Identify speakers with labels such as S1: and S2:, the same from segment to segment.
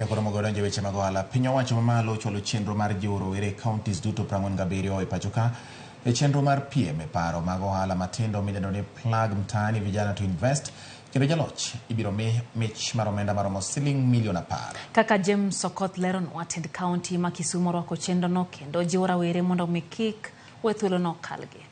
S1: Ramogi donjo weche mag ohala. Piny owacho mamalo cholo chenro mar jiwo rowere counties duto 47 e pacho ka e chenro mar piem e paro mag ohala matindo midendo ni plug mtaani vijana to invest. Kendo jaloch ibiro mich mar omenda maromo $10,000,000.
S2: Kaka James Sokoth leron attend county ma Kisumu rwako chenro no kendo jiwo rowere mondo kik we thuolo no kalgi.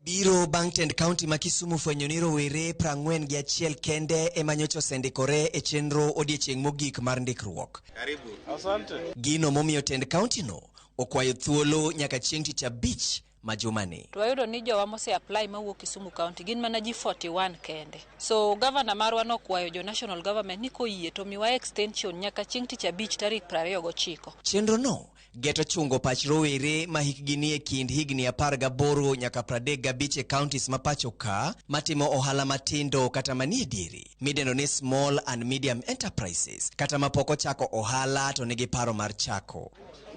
S3: Biro bang' tend county ma Kisumu fwenyo ni rowere 41 kende ema nyocha osendikore e chenro odiechieng' mogik mar ndikruok.
S4: Karibu. Asante.
S3: Gino momiyo tend county no okwayo thuolo nyaka chieng' tich abich majumani.
S5: Twayudo ni jowa mose apply mawuok Kisumu county gin mana ji 41 kende. So governor marwa nokwayo jo national government ni koyie to miwa extension nyaka chieng' tich abich tarik 29.
S3: Chenro no geto chungo pach rowere ma hikgi ni e kind higni 18 nyaka 35 e counties ma pacho ka matimo ohala matindo kata manie diere midendo ni small and medium enterprises kata mapoko chako ohala to nigi paro mar chako.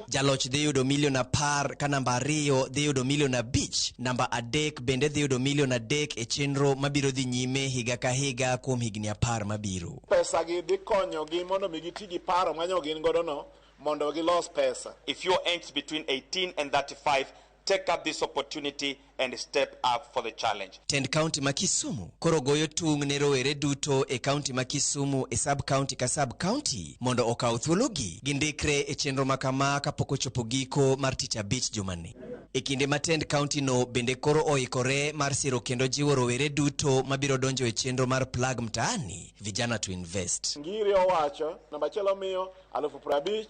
S3: Jaloch dhi yudo $10,000,000 ka namba 2 dhi yudo $5,000,000, namba 3 bende dhi yudo $3,000,000 e chenro mabiro dhi nyime higa ka higa kuom higni 10 mabiro.
S4: Pesa gi dhi konyo gi mondo mi giti gi paro manyo gin godo no mondo gilos pesa.
S6: If you're aged between 18 and 35, take up this opportunity and step up for the challenge.
S3: Tend county ma Kisumu koro goyo tung' ne rowere duto e county ma Kisumu e sub county ka sub county mondo okaw thuologi gindikre e chenro makama kapok ochopo giko mar tich abich jumani. E kinde ma tend county no bende koro oikore mar siro kendo jiwo rowere duto mabiro donjo e chenro mar plug mtaani vijana to invest.
S4: Ngiri owacho namba 1 miyo 50,000,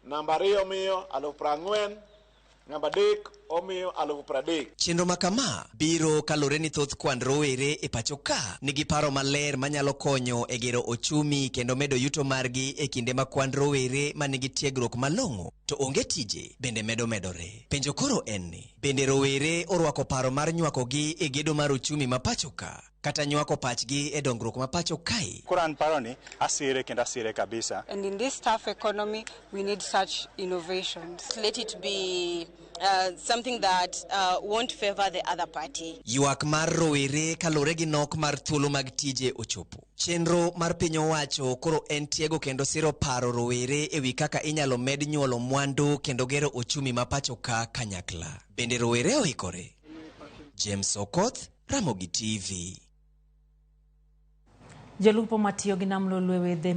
S4: namba 2 miyo 40,000, namba 3 omiyo 30,000.
S3: Chenro makama biro kalore ni thoth kwan rowere e pacho ka nigi paro maler manyalo konyo e gero ochumi kendo medo yuto margi e kinde ma kwan rowere manigi tiegruok malong'o to onge tije bende medore. Penjo koro en ni bende rowere orwako paro mar nywakogi e gedo mar ochumi ma pacho ka kata nywako pachgi e dongruok ma pacho kai.
S7: Kuran paro ni asire kenda asire kabisa.
S8: And in this tough economy we need such innovations.
S9: Let it be something that won't favor the other party.
S3: Ywak mar rowere kalore gi nok mar thuolo mag tije ochopo. Chenro mar piny owacho koro en tiego kendo siro paro rowere ewi kaka inyalo med nyuolo mwandu kendo gero ochumi ma pacho ka kanyakla. Bende rowere oikore. James Sokoth, Ramogi TV.
S2: Jalupo matiyo gi nam lolwe wedhe